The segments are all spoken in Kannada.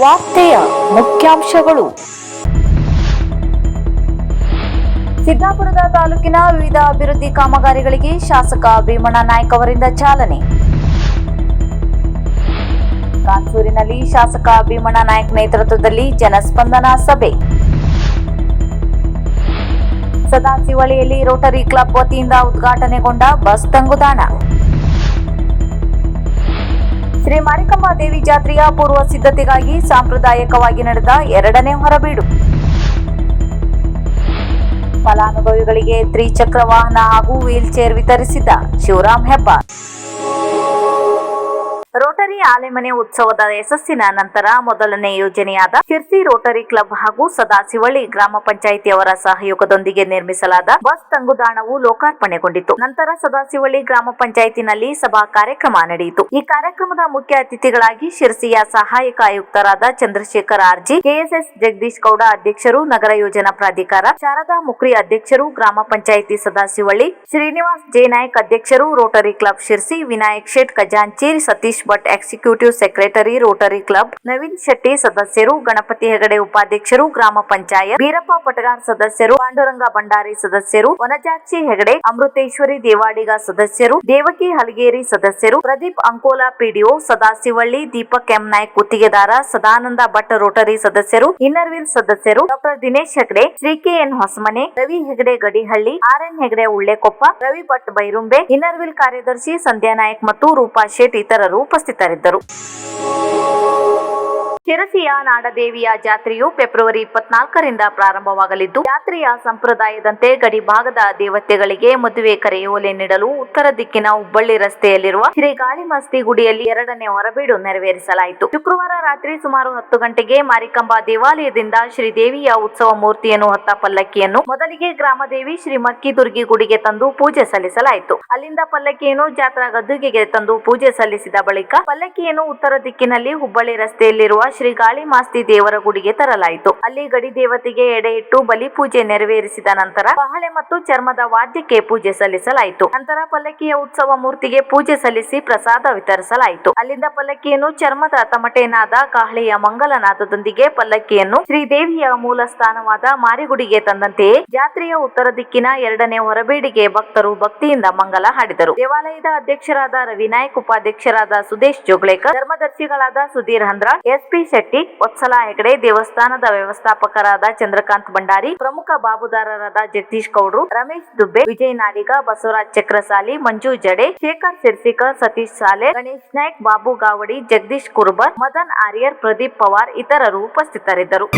ವಾರ್ತೆಯ ಮುಖ್ಯಾಂಶಗಳು. ಸಿದ್ದಾಪುರದ ತಾಲೂಕಿನ ವಿವಿಧ ಅಭಿವೃದ್ಧಿ ಕಾಮಗಾರಿಗಳಿಗೆ ಶಾಸಕ ಭೀಮಣ್ಣ ನಾಯ್ಕ ಅವರಿಂದ ಚಾಲನೆ. ಕಾನ್ಪೂರಿನಲ್ಲಿ ಶಾಸಕ ಭೀಮಣ್ಣ ನಾಯ್ಕ ನೇತೃತ್ವದಲ್ಲಿ ಜನಸ್ಪಂದನಾ ಸಭೆ. ಸದಾಶಿವಳಿಯಲ್ಲಿ ರೋಟರಿ ಕ್ಲಬ್ ವತಿಯಿಂದ ಉದ್ಘಾಟನೆಗೊಂಡ ಬಸ್ ತಂಗುದಾಣ. ಶ್ರೀ ಮಾರಿಕಾಂಬಾ ದೇವಿ ಜಾತ್ರೆಯ ಪೂರ್ವ ಸಿದ್ಧತೆಗಾಗಿ ಸಾಂಪ್ರದಾಯಿಕವಾಗಿ ನಡೆದ 2ನೇ ಹೊರಬೀಡು. ಫಲಾನುಭವಿಗಳಿಗೆ ತ್ರಿಚಕ್ರ ವಾಹನ ಹಾಗೂ ವೀಲ್ ಚೇರ್ ವಿತರಿಸಿದ ಶಿವರಾಮ್ ಹೆಬ್ಬಾರ್. ರೋಟರಿ ಆಲೆಮನೆ ಉತ್ಸವದ ಯಶಸ್ಸಿನ ನಂತರ ಮೊದಲನೇ ಯೋಜನೆಯಾದ ಶಿರ್ಸಿ ರೋಟರಿ ಕ್ಲಬ್ ಹಾಗೂ ಸದಾಶಿವಳ್ಳಿ ಗ್ರಾಮ ಪಂಚಾಯಿತಿಯವರ ಸಹಯೋಗದೊಂದಿಗೆ ನಿರ್ಮಿಸಲಾದ ಬಸ್ ತಂಗುದಾಣವು ಲೋಕಾರ್ಪಣೆಗೊಂಡಿತು. ನಂತರ ಸದಾಶಿವಳ್ಳಿ ಗ್ರಾಮ ಪಂಚಾಯಿತಿನಲ್ಲಿ ಸಭಾ ಕಾರ್ಯಕ್ರಮ ನಡೆಯಿತು. ಈ ಕಾರ್ಯಕ್ರಮದ ಮುಖ್ಯ ಅತಿಥಿಗಳಾಗಿ ಶಿರ್ಸಿಯ ಸಹಾಯಕ ಆಯುಕ್ತರಾದ ಚಂದ್ರಶೇಖರ್ ಆರ್ಜಿ, ಕೆಎಸ್ಎಸ್ ಜಗದೀಶ್ ಗೌಡ ಅಧ್ಯಕ್ಷರು, ನಗರ ಯೋಜನಾ ಪ್ರಾಧಿಕಾರ ಶಾರದಾ ಮುಕ್ರಿ ಅಧ್ಯಕ್ಷರು, ಗ್ರಾಮ ಪಂಚಾಯಿತಿ ಸದಾಶಿವಳ್ಳಿ ಶ್ರೀನಿವಾಸ್ ಜೆ ನಾಯ್ಕ್ ಅಧ್ಯಕ್ಷರು, ರೋಟರಿ ಕ್ಲಬ್ ಶಿರ್ಸಿ ವಿನಾಯಕ್ ಶೇಟ್ ಖಜಾಂಚಿ, Satish Bhat executive secretary Rotary club, Naveen Shetty ಸದಸ್ಯರು, ಗಣಪತಿ ಹೆಗಡೆ ಉಪಾಧ್ಯಕ್ಷರು, ಗ್ರಾಮ ಪಂಚಾಯತ್ ಬೀರಪ್ಪ ಪಟಗಾರ್ ಸದಸ್ಯರು, ಪಾಂಡುರಂಗ ಭಂಡಾರಿ ಸದಸ್ಯರು, ವನಜಾಕ್ಷಿ ಹೆಗಡೆ, ಅಮೃತೇಶ್ವರಿ ದೇವಾಡಿಗ ಸದಸ್ಯರು, ದೇವಕಿ ಹಲಗೇರಿ ಸದಸ್ಯರು, ಪ್ರದೀಪ್ ಅಂಕೋಲಾ ಪಿಡಿಒ, ಸದಾಶಿವಳ್ಳಿ, ದೀಪಕ್ ಎಂ ನಾಯ್ಕ್ ಗುತ್ತಿಗೆದಾರ, ಸದಾನಂದ ಭಟ್ ರೋಟರಿ ಸದಸ್ಯರು, ಇನ್ನರ್ವೀಲ್ ಸದಸ್ಯರು, doctor Dinesh Hegde, Shri KN Hosamane, Ravi Hegde Gadihalli, RN Hegde Ullekoppa, Ravi Bhat Bairumbe, Inner Wheel ಕಾರ್ಯದರ್ಶಿ ಸಂಧ್ಯಾ ನಾಯ್ಕ್ ಮತ್ತು ರೂಪಾ ಶೇಟ್ ಇತರರು ಉಪಸ್ಥಿತರಿದ್ದರು. ಶಿರಸಿಯ ನಾಡದೇವಿಯ ಜಾತ್ರೆಯು ಫೆಬ್ರವರಿ 24ರಿಂದ ಪ್ರಾರಂಭವಾಗಲಿದ್ದು, ಜಾತ್ರೆಯ ಸಂಪ್ರದಾಯದಂತೆ ಗಡಿ ಭಾಗದ ದೇವತೆಗಳಿಗೆ ಮದುವೆ ಕರೆಯೋಲೆ ನೀಡಲು ಉತ್ತರ ದಿಕ್ಕಿನ ಹುಬ್ಬಳ್ಳಿ ರಸ್ತೆಯಲ್ಲಿರುವ ಶ್ರೀ ಗಾಳಿಮಸ್ತಿ ಗುಡಿಯಲ್ಲಿ 2ನೇ ಹೊರಬೀಡು ನೆರವೇರಿಸಲಾಯಿತು. ಶುಕ್ರವಾರ ರಾತ್ರಿ ಸುಮಾರು 10 ಗಂಟೆಗೆ ಮಾರಿಕಾಂಬಾ ದೇವಾಲಯದಿಂದ ಶ್ರೀದೇವಿಯ ಉತ್ಸವ ಮೂರ್ತಿಯನ್ನು ಹೊತ್ತ ಪಲ್ಲಕ್ಕಿಯನ್ನು ಮೊದಲಿಗೆ ಗ್ರಾಮದೇವಿ ಶ್ರೀ ಮಕ್ಕಿದುರ್ಗಿ ಗುಡಿಗೆ ತಂದು ಪೂಜೆ ಸಲ್ಲಿಸಲಾಯಿತು. ಅಲ್ಲಿಂದ ಪಲ್ಲಕ್ಕಿಯನ್ನು ಜಾತ್ರಾ ಗದ್ದುಗೆಗೆ ತಂದು ಪೂಜೆ ಸಲ್ಲಿಸಿದ ಬಳಿಕ ಪಲ್ಲಕ್ಕಿಯನ್ನು ಉತ್ತರ ದಿಕ್ಕಿನಲ್ಲಿ ಹುಬ್ಬಳ್ಳಿ ರಸ್ತೆಯಲ್ಲಿರುವ ಶ್ರೀ ಗಾಳಿಮಾಸ್ತಿ ದೇವರ ಗುಡಿಗೆ ತರಲಾಯಿತು. ಅಲ್ಲಿ ಗಡಿ ದೇವತೆಗೆ ಎಡೆ ಇಟ್ಟು ಬಲಿ ಪೂಜೆ ನೆರವೇರಿಸಿದ ನಂತರ ಬಹಳೆ ಮತ್ತು ಚರ್ಮದ ವಾದ್ಯಕ್ಕೆ ಪೂಜೆ ಸಲ್ಲಿಸಲಾಯಿತು. ನಂತರ ಪಲ್ಲಕ್ಕಿಯ ಉತ್ಸವ ಮೂರ್ತಿಗೆ ಪೂಜೆ ಸಲ್ಲಿಸಿ ಪ್ರಸಾದ ವಿತರಿಸಲಾಯಿತು. ಅಲ್ಲಿಂದ ಪಲ್ಲಕ್ಕಿಯನ್ನು ಚರ್ಮದ ತಮಟೆನಾದ ಕಾಹಳೆಯ ಮಂಗಲನಾದದೊಂದಿಗೆ ಪಲ್ಲಕ್ಕಿಯನ್ನು ಶ್ರೀದೇವಿಯ ಮೂಲ ಸ್ಥಾನವಾದ ಮಾರಿಗುಡಿಗೆ ತಂದಂತೆಯೇ ಜಾತ್ರೆಯ ಉತ್ತರ ದಿಕ್ಕಿನ 2ನೇ ಹೊರಬೀಡಿಗೆ ಭಕ್ತರು ಭಕ್ತಿಯಿಂದ ಮಂಗಲ ಹಾಡಿದರು. ದೇವಾಲಯದ ಅಧ್ಯಕ್ಷರಾದ ರವಿನಾಯ್ಕ್, ಉಪಾಧ್ಯಕ್ಷರಾದ ಸುದೇಶ್ ಜೋಗ್ಳೇಕರ್, ಧರ್ಮದರ್ಶಿಗಳಾದ ಸುಧೀರ್ ಹಂದ್ರಾಳ್, ಎಸ್ಪಿ ಶೆಟ್ಟಿ, ವತ್ಸಲಾ ಹೆಗಡೆ, ದೇವಸ್ಥಾನದ ವ್ಯವಸ್ಥಾಪಕರಾದ ಚಂದ್ರಕಾಂತ್ ಭಂಡಾರಿ, ಪ್ರಮುಖ ಬಾಬುದಾರರಾದ ಜಗದೀಶ್ ಗೌಡ್ರು, ರಮೇಶ್ ದುಬ್ಬೆ, ವಿಜಯ್ ನಾಡಿಗ, ಬಸವರಾಜ್ ಚಕ್ರಸಾಲಿ, ಮಂಜು ಜಡೆ, ಶೇಖರ್ ಸಿರ್ಸಿಕರ್, ಸತೀಶ್ ಸಾಲೆ, ಗಣೇಶ್ ನಾಯ್ಕ್, ಬಾಬು ಗಾವಡಿ, ಜಗದೀಶ್ ಕುರ್ಬರ್, ಮದನ್ ಆರ್ಯರ್, ಪ್ರದೀಪ್ ಪವಾರ್ ಇತರರು ಉಪಸ್ಥಿತರಿದ್ದರು.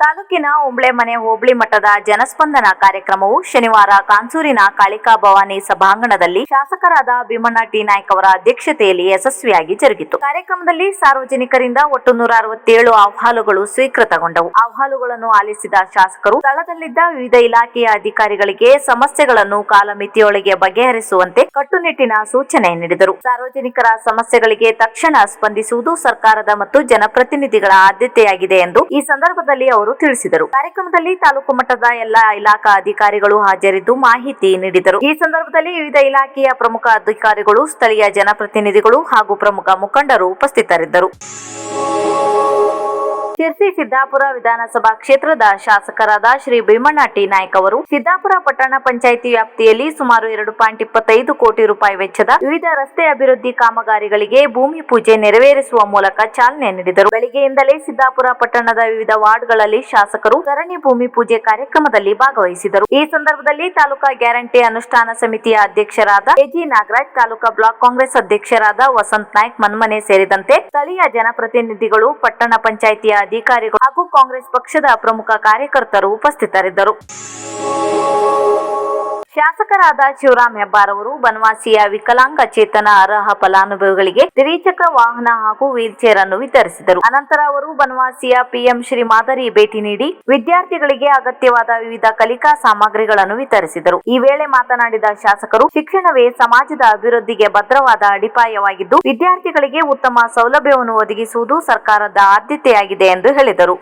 ತಾಲೂಕಿನ ಉಂಬ್ಳೆಮನೆ ಹೋಬಳಿ ಮಟ್ಟದ ಜನಸ್ಪಂದನ ಕಾರ್ಯಕ್ರಮವು ಶನಿವಾರ ಕಾನ್ಸೂರಿನ ಕಾಳಿಕಾ ಭವಾನಿ ಸಭಾಂಗಣದಲ್ಲಿ ಶಾಸಕರಾದ ಭೀಮಣ್ಣ ಟಿ ನಾಯ್ಕ ಅವರ ಅಧ್ಯಕ್ಷತೆಯಲ್ಲಿ ಯಶಸ್ವಿಯಾಗಿ ಜರುಗಿತು. ಕಾರ್ಯಕ್ರಮದಲ್ಲಿ ಸಾರ್ವಜನಿಕರಿಂದ ಒಟ್ಟು 167 ಅಹವಾಲುಗಳು ಸ್ವೀಕೃತಗೊಂಡವು. ಅಹವಾಲುಗಳನ್ನು ಆಲಿಸಿದ ಶಾಸಕರು ಸ್ಥಳದಲ್ಲಿದ್ದ ವಿವಿಧ ಇಲಾಖೆಯ ಅಧಿಕಾರಿಗಳಿಗೆ ಸಮಸ್ಯೆಗಳನ್ನು ಕಾಲಮಿತಿಯೊಳಗೆ ಬಗೆಹರಿಸುವಂತೆ ಕಟ್ಟುನಿಟ್ಟಿನ ಸೂಚನೆ ನೀಡಿದರು. ಸಾರ್ವಜನಿಕರ ಸಮಸ್ಯೆಗಳಿಗೆ ತಕ್ಷಣ ಸ್ಪಂದಿಸುವುದು ಸರ್ಕಾರದ ಮತ್ತು ಜನಪ್ರತಿನಿಧಿಗಳ ಆದ್ಯತೆಯಾಗಿದೆ ಎಂದು ಈ ಸಂದರ್ಭದಲ್ಲಿ ಅವರು ತಿಳಿಸಿದರು. ಕಾರ್ಯಕ್ರಮದಲ್ಲಿ ತಾಲೂಕು ಮಟ್ಟದ ಎಲ್ಲಾ ಇಲಾಖಾ ಅಧಿಕಾರಿಗಳು ಹಾಜರಿದ್ದು ಮಾಹಿತಿ ನೀಡಿದರು. ಈ ಸಂದರ್ಭದಲ್ಲಿ ವಿವಿಧ ಇಲಾಖೆಯ ಪ್ರಮುಖ ಅಧಿಕಾರಿಗಳು, ಸ್ಥಳೀಯ ಜನಪ್ರತಿನಿಧಿಗಳು ಹಾಗೂ ಪ್ರಮುಖ ಮುಖಂಡರು ಉಪಸ್ಥಿತರಿದ್ದರು. ಶಿರ್ಸಿ ಸಿದ್ದಾಪುರ ವಿಧಾನಸಭಾ ಕ್ಷೇತ್ರದ ಶಾಸಕರಾದ ಶ್ರೀ ಭೀಮಣ್ಣ ಟಿ ನಾಯ್ಕ ಅವರು ಸಿದ್ದಾಪುರ ಪಟ್ಟಣ ಪಂಚಾಯಿತಿ ವ್ಯಾಪ್ತಿಯಲ್ಲಿ ಸುಮಾರು 2.25 ಕೋಟಿ ರೂಪಾಯಿ ವೆಚ್ಚದ ವಿವಿಧ ರಸ್ತೆ ಅಭಿವೃದ್ಧಿ ಕಾಮಗಾರಿಗಳಿಗೆ ಭೂಮಿ ಪೂಜೆ ನೆರವೇರಿಸುವ ಮೂಲಕ ಚಾಲನೆ ನೀಡಿದರು. ಬೆಳಗ್ಗೆಯಿಂದಲೇ ಸಿದ್ದಾಪುರ ಪಟ್ಟಣದ ವಿವಿಧ ವಾರ್ಡ್ಗಳಲ್ಲಿ ಶಾಸಕರು ಸರಣಿ ಭೂಮಿ ಪೂಜೆ ಕಾರ್ಯಕ್ರಮದಲ್ಲಿ ಭಾಗವಹಿಸಿದರು. ಈ ಸಂದರ್ಭದಲ್ಲಿ ತಾಲೂಕಾ ಗ್ಯಾರಂಟಿ ಅನುಷ್ಠಾನ ಸಮಿತಿಯ ಅಧ್ಯಕ್ಷರಾದ ಎಜಿ ನಾಗರಾಜ್, ತಾಲೂಕಾ ಬ್ಲಾಕ್ ಕಾಂಗ್ರೆಸ್ ಅಧ್ಯಕ್ಷರಾದ ವಸಂತ್ ನಾಯ್ಕ್ ಮನ್ಮನೆ ಸೇರಿದಂತೆ ಸ್ಥಳೀಯ ಜನಪ್ರತಿನಿಧಿಗಳು, ಪಟ್ಟಣ ಪಂಚಾಯಿತಿಯ ಅಧಿಕಾರಿಗಳು ಹಾಗೂ ಕಾಂಗ್ರೆಸ್ ಪಕ್ಷದ ಪ್ರಮುಖ ಕಾರ್ಯಕರ್ತರು ಉಪಸ್ಥಿತರಿದ್ದರು. ಶಾಸಕರಾದ ಶಿವರಾಮ್ ಹೆಬ್ಬಾರ್ ಅವರು ಬನವಾಸಿಯ ವಿಕಲಾಂಗಚೇತನ ಅರ್ಹ ಫಲಾನುಭವಿಗಳಿಗೆ ದ್ವಿಚಕ್ರ ವಾಹನ ಹಾಗೂ ವೀಲ್ ಚೇರ್ ಅನ್ನು ವಿತರಿಸಿದರು. ಅನಂತರ ಅವರು ಬನವಾಸಿಯ ಪಿಎಂ ಶ್ರೀ ಮಾದರಿ ಭೇಟಿ ನೀಡಿ ವಿದ್ಯಾರ್ಥಿಗಳಿಗೆ ಅಗತ್ಯವಾದ ವಿವಿಧ ಕಲಿಕಾ ಸಾಮಗ್ರಿಗಳನ್ನು ವಿತರಿಸಿದರು. ಈ ವೇಳೆ ಮಾತನಾಡಿದ ಶಾಸಕರು, ಶಿಕ್ಷಣವೇ ಸಮಾಜದ ಅಭಿವೃದ್ಧಿಗೆ ಭದ್ರವಾದ ಅಡಿಪಾಯವಾಗಿದ್ದು, ವಿದ್ಯಾರ್ಥಿಗಳಿಗೆ ಉತ್ತಮ ಸೌಲಭ್ಯವನ್ನು ಒದಗಿಸುವುದು ಸರ್ಕಾರದ ಆದ್ಯತೆಯಾಗಿದೆ ಎಂದು ಹೇಳಿದರು.